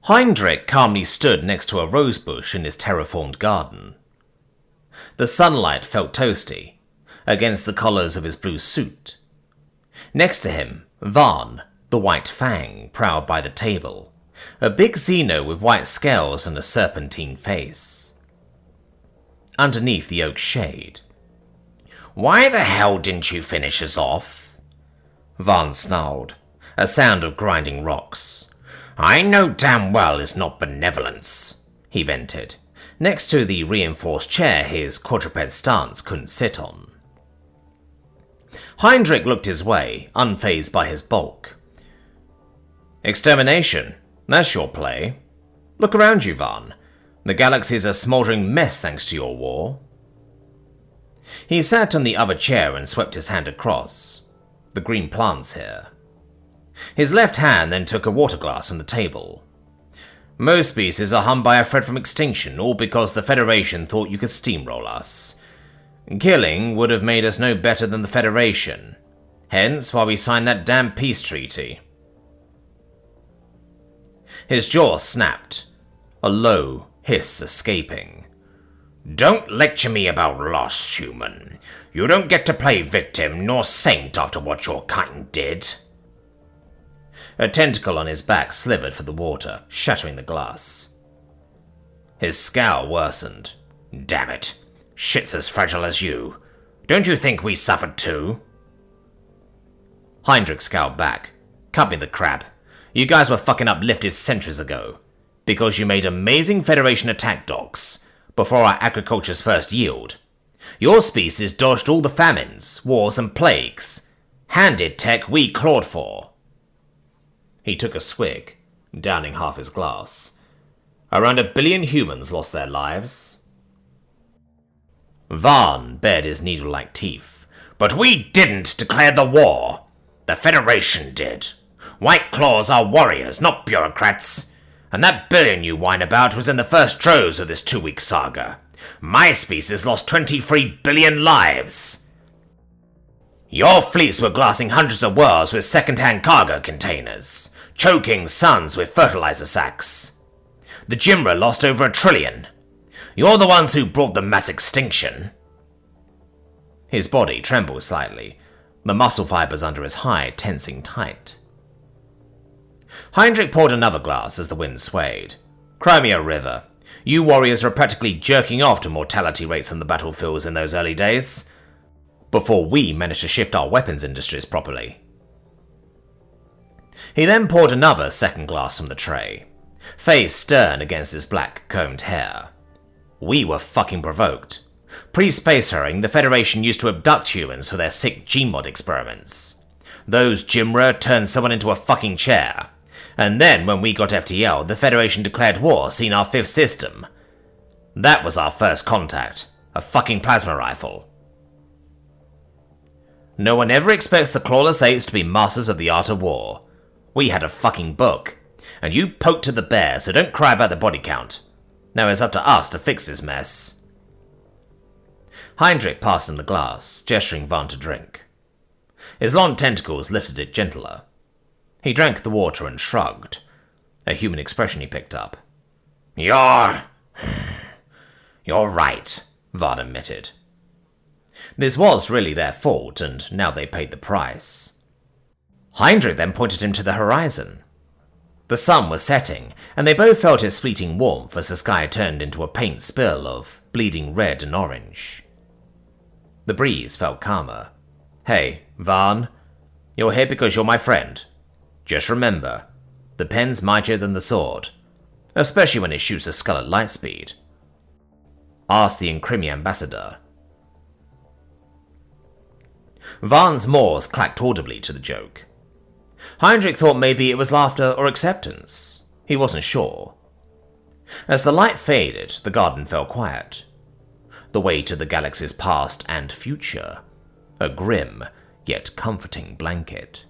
Heinrich calmly stood next to a rosebush in his terraformed garden. The sunlight felt toasty against the collars of his blue suit. Next to him, Varn, the White Fang, prowled by the table, a big Xeno with white scales and a serpentine face. Underneath the oak shade. "Why the hell didn't you finish us off?" Varn snarled, a sound of grinding rocks. "I know damn well it's not benevolence," he vented, next to the reinforced chair his quadruped stance couldn't sit on. Heinrich looked his way, unfazed by his bulk. "Extermination, that's your play. Look around you, Varn. The galaxy's a smouldering mess thanks to your war." He sat on the other chair and swept his hand across. "The green plants here." His left hand then took a water glass from the table. "Most species are hummed by a threat from extinction, all because the Federation thought you could steamroll us. Killing would have made us no better than the Federation. Hence why we signed that damn peace treaty." His jaw snapped, a low hiss escaping. "Don't lecture me about loss, human. You don't get to play victim nor saint after what your kind did." A tentacle on his back slivered for the water, shattering the glass. His scowl worsened. "Damn it. Shit's as fragile as you. Don't you think we suffered too?" Heinrich scowled back. "Cut me the crap. You guys were fucking uplifted centuries ago, because you made amazing Federation attack dogs, before our agriculture's first yield. Your species dodged all the famines, wars, and plagues. Handed tech we clawed for." He took a swig, downing half his glass. "Around 1 billion humans lost their lives." Varn bared his needle-like teeth. "But we didn't declare the war. The Federation did. White Claws are warriors, not bureaucrats. And that billion you whine about was in the first throes of this 2-week saga. My species lost 23 billion lives. Your fleets were glassing hundreds of worlds with second-hand cargo containers, choking suns with fertilizer sacks. The Jimra lost over 1 trillion. You're the ones who brought the mass extinction." His body trembled slightly, the muscle fibers under his hide tensing tight. Heinrich poured another glass as the wind swayed. "Cry me a river. You warriors were practically jerking off to mortality rates on the battlefields in those early days, before we managed to shift our weapons industries properly." He then poured another second glass from the tray, face stern against his black combed hair. "We were fucking provoked. Pre-spacefaring, the Federation used to abduct humans for their sick Gmod experiments. Those Jimra turned someone into a fucking chair. And then, when we got FTL, the Federation declared war, seeing our 5th system. That was our first contact. A fucking plasma rifle. No one ever expects the Clawless Apes to be masters of the art of war. We had a fucking book. And you poked at the bear, so don't cry about the body count. Now it's up to us to fix this mess." Heinrich passed him the glass, gesturing Varn to drink. His long tentacles lifted it gentler. He drank the water and shrugged, a human expression he picked up. You're right," Varn admitted. This was really their fault, and now they paid the price. Heinrich then pointed him to the horizon. The sun was setting, and they both felt its fleeting warmth as the sky turned into a paint spill of bleeding red and orange. The breeze felt calmer. "Hey, Varn, you're here because you're my friend. Just remember, the pen's mightier than the sword, especially when it shoots a skull at light speed. Ask the Incrimi ambassador." Varn's maws clacked audibly to the joke. Heinrich thought maybe it was laughter or acceptance. He wasn't sure. As the light faded, the garden fell quiet. The weight of the galaxy's past and future, a grim yet comforting blanket.